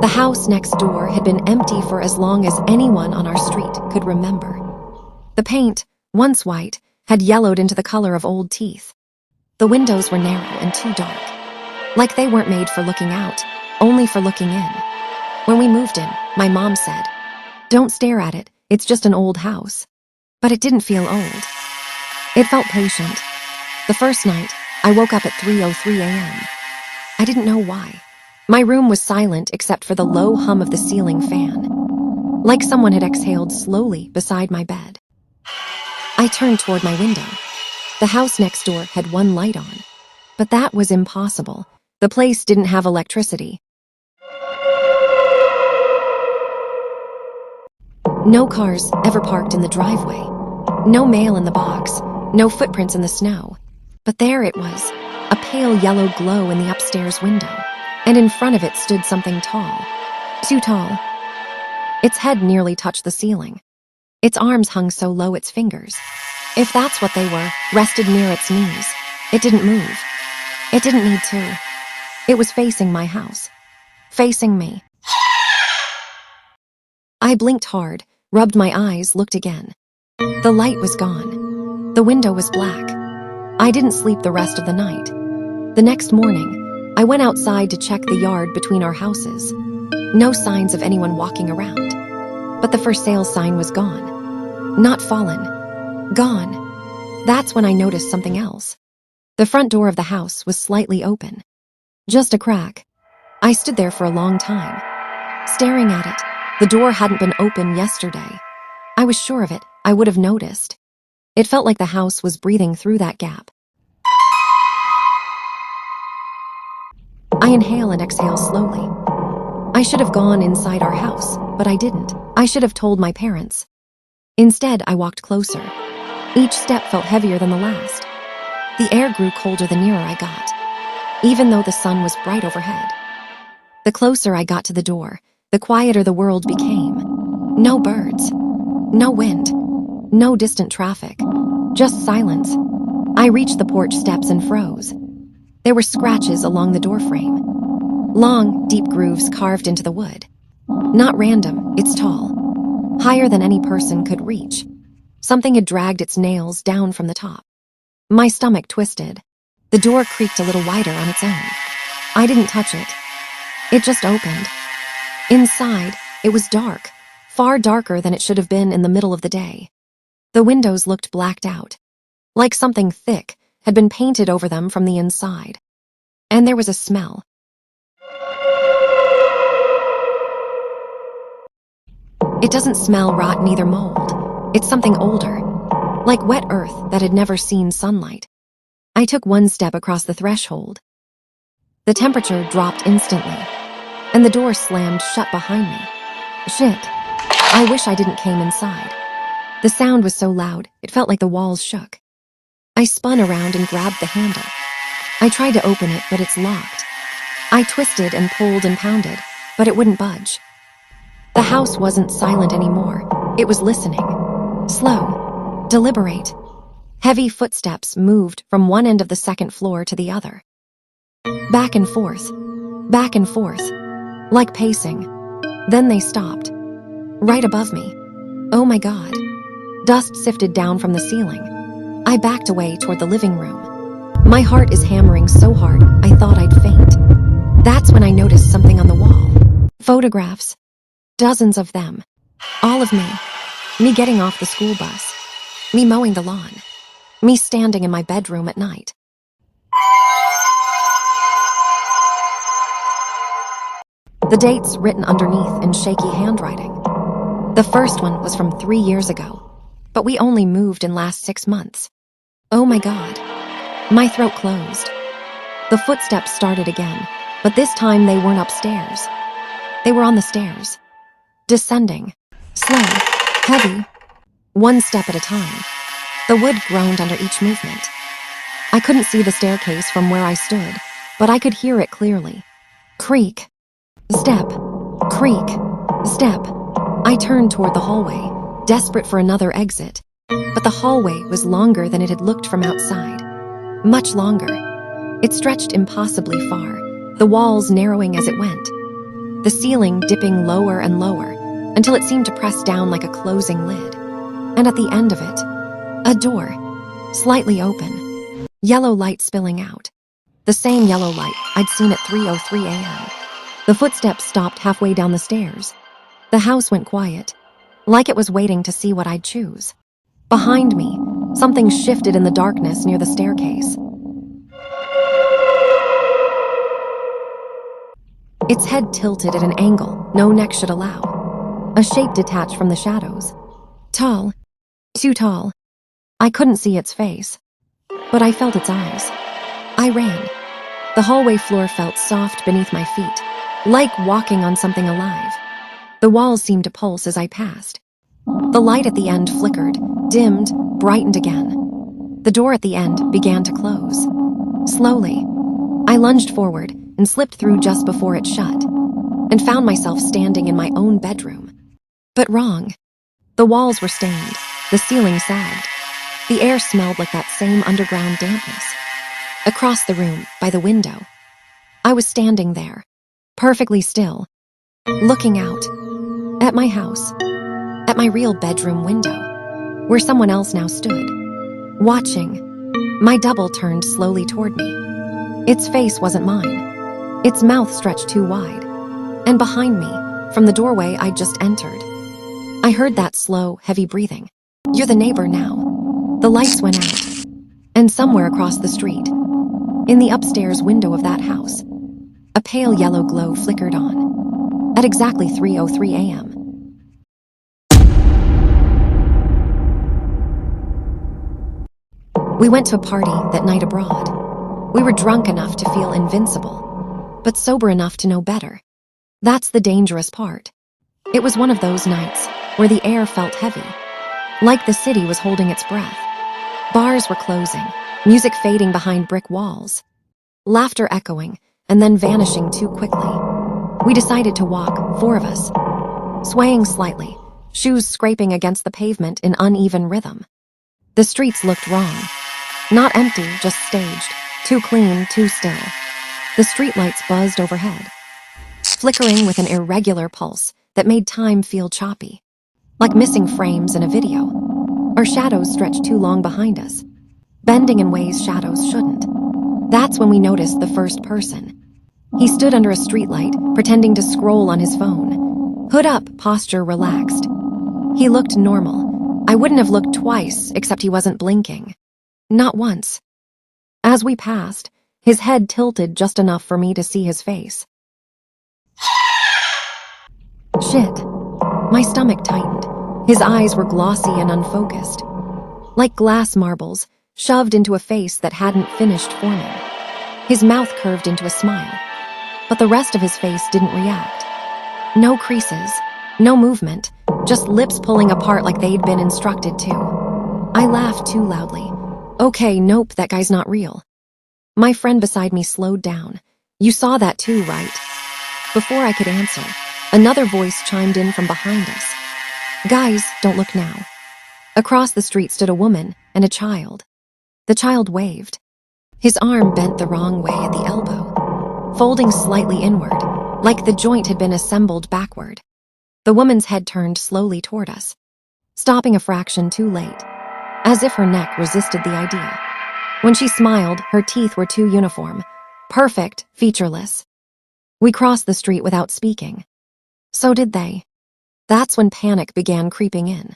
The house next door had been empty for as long as anyone on our street could remember. The paint, once white, had yellowed into the color of old teeth. The windows were narrow and too dark, like they weren't made for looking out, only for looking in. When we moved in, my mom said, "Don't stare at it, it's just an old house." But it didn't feel old. It felt patient. The first night, I woke up at 3:03 a.m. I didn't know why. My room was silent except for the low hum of the ceiling fan, like someone had exhaled slowly beside my bed. I turned toward my window. The house next door had one light on, but that was impossible. The place didn't have electricity. No cars ever parked in the driveway. No mail in the box. No footprints in the snow. But there it was, a pale yellow glow in the upstairs window, and in front of it stood something tall. Too tall. Its head nearly touched the ceiling. Its arms hung so low its fingers, if that's what they were, rested near its knees. It didn't move. It didn't need to. It was facing my house. Facing me. I blinked hard, rubbed my eyes, looked again. The light was gone. The window was black. I didn't sleep the rest of the night. The next morning, I went outside to check the yard between our houses. No signs of anyone walking around. But the for sale sign was gone. Not fallen. Gone. That's when I noticed something else. The front door of the house was slightly open. Just a crack. I stood there for a long time, staring at it. The door hadn't been open yesterday. I was sure of it. I would have noticed. It felt like the house was breathing through that gap. I inhale and exhale slowly. I should have gone inside our house, but I didn't. I should have told my parents. Instead, I walked closer. Each step felt heavier than the last. The air grew colder the nearer I got, even though the sun was bright overhead. The closer I got to the door, the quieter the world became. No birds. No wind. No distant traffic. Just silence. I reached the porch steps and froze. There were scratches along the doorframe. Long, deep grooves carved into the wood. Not random, it's tall. Higher than any person could reach. Something had dragged its nails down from the top. My stomach twisted. The door creaked a little wider on its own. I didn't touch it. It just opened. Inside, it was dark, far darker than it should have been in the middle of the day. The windows looked blacked out, like something thick had been painted over them from the inside. And there was a smell. It doesn't smell rotten, neither mold. It's something older, like wet earth that had never seen sunlight. I took one step across the threshold. The temperature dropped instantly, and the door slammed shut behind me. Shit. I wish I didn't came inside. The sound was so loud, it felt like the walls shook. I spun around and grabbed the handle. I tried to open it, but it's locked. I twisted and pulled and pounded, but it wouldn't budge. The house wasn't silent anymore. It was listening. Slow. Deliberate. Heavy footsteps moved from one end of the second floor to the other. Back and forth. Back and forth. Like pacing. Then they stopped. Right above me. Oh my God. Dust sifted down from the ceiling. I backed away toward the living room. My heart is hammering so hard, I thought I'd faint. That's when I noticed something on the wall. Photographs. Dozens of them. All of me. Me getting off the school bus. Me mowing the lawn. Me standing in my bedroom at night. The dates written underneath in shaky handwriting. The first one was from 3 years ago, but we only moved in last 6 months. Oh my God. My throat closed. The footsteps started again, but this time they weren't upstairs. They were on the stairs. Descending. Slow. Heavy. One step at a time. The wood groaned under each movement. I couldn't see the staircase from where I stood, but I could hear it clearly. Creak. Step. Creak. Step. I turned toward the hallway, desperate for another exit. But the hallway was longer than it had looked from outside. Much longer. It stretched impossibly far, the walls narrowing as it went. the ceiling dipping lower and lower until it seemed to press down like a closing lid. And at the end of it, a door, slightly open, yellow light spilling out. The same yellow light I'd seen at 3:03 a.m. The footsteps stopped halfway down the stairs. The house went quiet, like it was waiting to see what I'd choose. Behind me, something shifted in the darkness near the staircase. Its head tilted at an angle no neck should allow. A shape detached from the shadows. Tall, too tall. I couldn't see its face, but I felt its eyes. I ran. The hallway floor felt soft beneath my feet, like walking on something alive. The walls seemed to pulse as I passed. The light at the end flickered, dimmed, brightened again. The door at the end began to close. Slowly, I lunged forward and slipped through just before it shut, and found myself standing in my own bedroom. But wrong. The walls were stained, the ceiling sagged. The air smelled like that same underground dampness. Across the room, by the window, I was standing there, perfectly still, looking out, at my house, at my real bedroom window, where someone else now stood, watching. My double turned slowly toward me. Its face wasn't mine. Its mouth stretched too wide, and behind me, from the doorway I'd just entered, I heard that slow, heavy breathing. You're the neighbor now. The lights went out, and somewhere across the street, in the upstairs window of that house, a pale yellow glow flickered on, at exactly 3:03 a.m. We went to a party that night abroad. We were drunk enough to feel invincible, but sober enough to know better. That's the dangerous part. It was one of those nights where the air felt heavy, like the city was holding its breath. Bars were closing, music fading behind brick walls, laughter echoing and then vanishing too quickly. We decided to walk, 4 of us, swaying slightly, shoes scraping against the pavement in uneven rhythm. The streets looked wrong. Not empty, just staged, too clean, too still. The streetlights buzzed overhead, flickering with an irregular pulse that made time feel choppy, like missing frames in a video. Our shadows stretched too long behind us, bending in ways shadows shouldn't. That's when we noticed the first person. He stood under a streetlight, pretending to scroll on his phone. Hood up, posture relaxed. He looked normal. I wouldn't have looked twice, except he wasn't blinking. Not once. As we passed, his head tilted just enough for me to see his face. Shit. My stomach tightened. His eyes were glossy and unfocused, like glass marbles shoved into a face that hadn't finished forming. His mouth curved into a smile, but the rest of his face didn't react. No creases, no movement, just lips pulling apart like they'd been instructed to. I laughed too loudly. Okay, nope, that guy's not real. My friend beside me slowed down. You saw that too, right? Before I could answer, another voice chimed in from behind us. Guys, don't look now. Across the street stood a woman and a child. The child waved. His arm bent the wrong way at the elbow, folding slightly inward, like the joint had been assembled backward. The woman's head turned slowly toward us, stopping a fraction too late, as if her neck resisted the idea. When she smiled, her teeth were too uniform, perfect, featureless. We crossed the street without speaking. So did they. That's when panic began creeping in.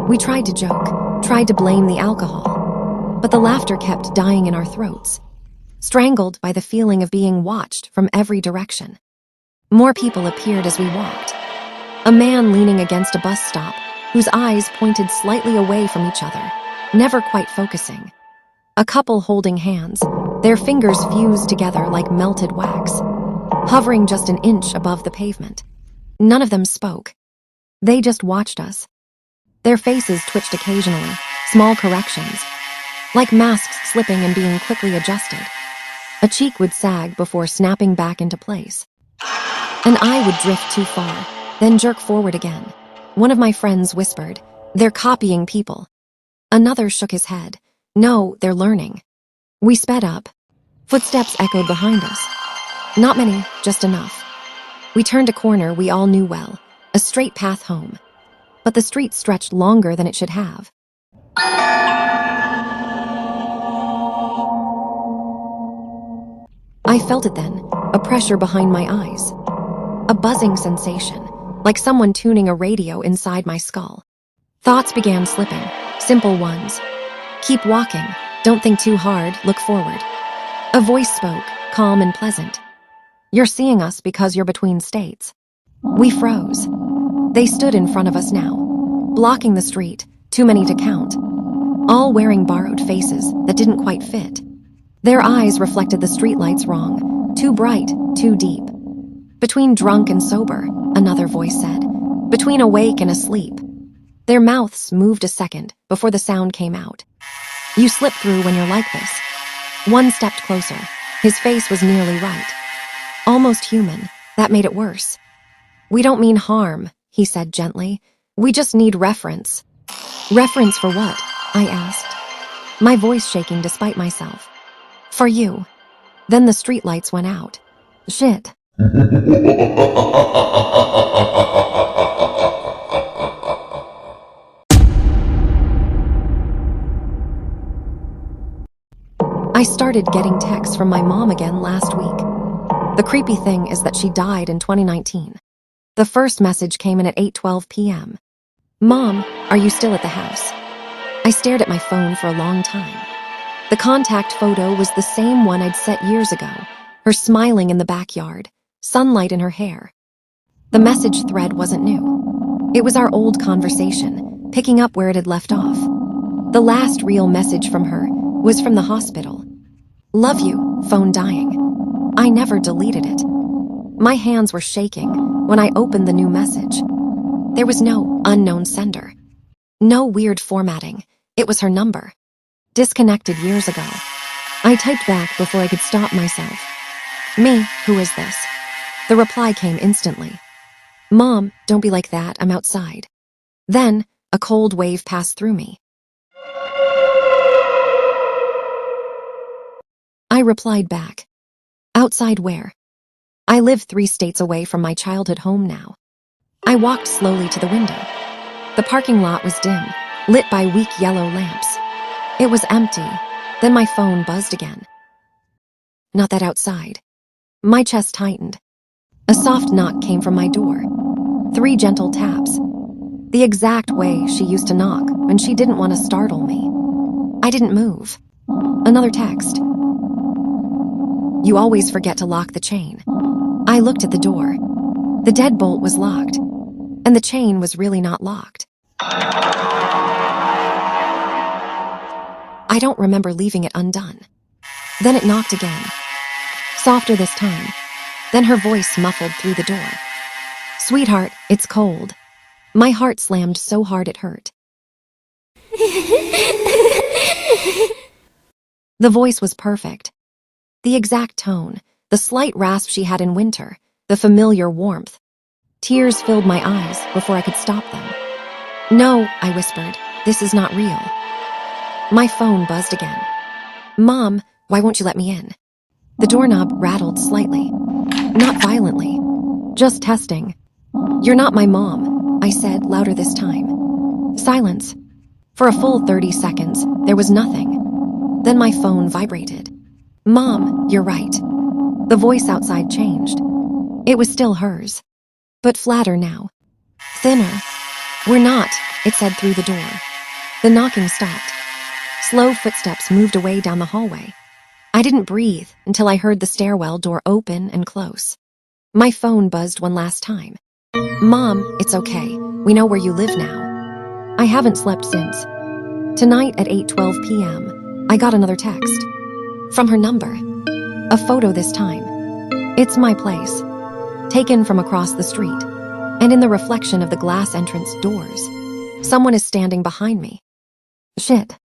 We tried to joke, tried to blame the alcohol, but the laughter kept dying in our throats, strangled by the feeling of being watched from every direction. More people appeared as we walked. A man leaning against a bus stop, whose eyes pointed slightly away from each other, never quite focusing. A couple holding hands, their fingers fused together like melted wax, hovering just an inch above the pavement. None of them spoke. They just watched us. Their faces twitched occasionally, small corrections, like masks slipping and being quickly adjusted. A cheek would sag before snapping back into place. An eye would drift too far, then jerk forward again. One of my friends whispered, "They're copying people." Another shook his head. "No, they're learning." We sped up. Footsteps echoed behind us. Not many, just enough. We turned a corner we all knew well, a straight path home. But the street stretched longer than it should have. I felt it then, a pressure behind my eyes. A buzzing sensation, like someone tuning a radio inside my skull. Thoughts began slipping, simple ones. Keep walking, don't think too hard, look forward. A voice spoke, calm and pleasant. You're seeing us because you're between states. We froze. They stood in front of us now, blocking the street, too many to count. All wearing borrowed faces that didn't quite fit. Their eyes reflected the streetlights wrong, too bright, too deep. Between drunk and sober, another voice said. Between awake and asleep. Their mouths moved a second before the sound came out. You slip through when you're like this. One stepped closer. His face was nearly right. Almost human. That made it worse. We don't mean harm, he said gently. We just need reference. Reference for what? I asked, my voice shaking despite myself. For you. Then the streetlights went out. Shit. I started getting texts from my mom again last week. The creepy thing is that she died in 2019. The first message came in at 8:12 p.m. Mom, are you still at the house? I stared at my phone for a long time. The contact photo was the same one I'd set years ago, her smiling in the backyard, sunlight in her hair. The message thread wasn't new. It was our old conversation, picking up where it had left off. The last real message from her was from the hospital. Love you, phone dying. I never deleted it. My hands were shaking when I opened the new message. There was no unknown sender. No weird formatting. It was her number. Disconnected years ago. I typed back before I could stop myself. Me, who is this? The reply came instantly. Mom, don't be like that, I'm outside. Then, a cold wave passed through me. I replied back. Outside where? I live 3 states away from my childhood home now. I walked slowly to the window. The parking lot was dim, lit by weak yellow lamps. It was empty. Then my phone buzzed again. Not that outside. My chest tightened. A soft knock came from my door. 3 gentle taps. The exact way she used to knock when she didn't want to startle me. I didn't move. Another text. You always forget to lock the chain. I looked at the door. The deadbolt was locked, and the chain was really not locked. I don't remember leaving it undone. Then it knocked again. Softer this time. Then her voice muffled through the door. Sweetheart, it's cold. My heart slammed so hard it hurt. The voice was perfect. The exact tone, the slight rasp she had in winter, the familiar warmth. Tears filled my eyes before I could stop them. No, I whispered, this is not real. My phone buzzed again. Mom, why won't you let me in? The doorknob rattled slightly. Not violently. Just testing. You're not my mom, I said louder this time. Silence. For a full 30 seconds, there was nothing. Then my phone vibrated. Mom, you're right. The voice outside changed. It was still hers, but flatter now. Thinner. We're not, it said through the door. The knocking stopped. Slow footsteps moved away down the hallway. I didn't breathe until I heard the stairwell door open and close. My phone buzzed one last time. Mom, it's okay. We know where you live now. I haven't slept since. Tonight at 8:12 p.m., I got another text. From her number. A photo this time. It's my place. Taken from across the street. And in the reflection of the glass entrance doors. Someone is standing behind me. Shit.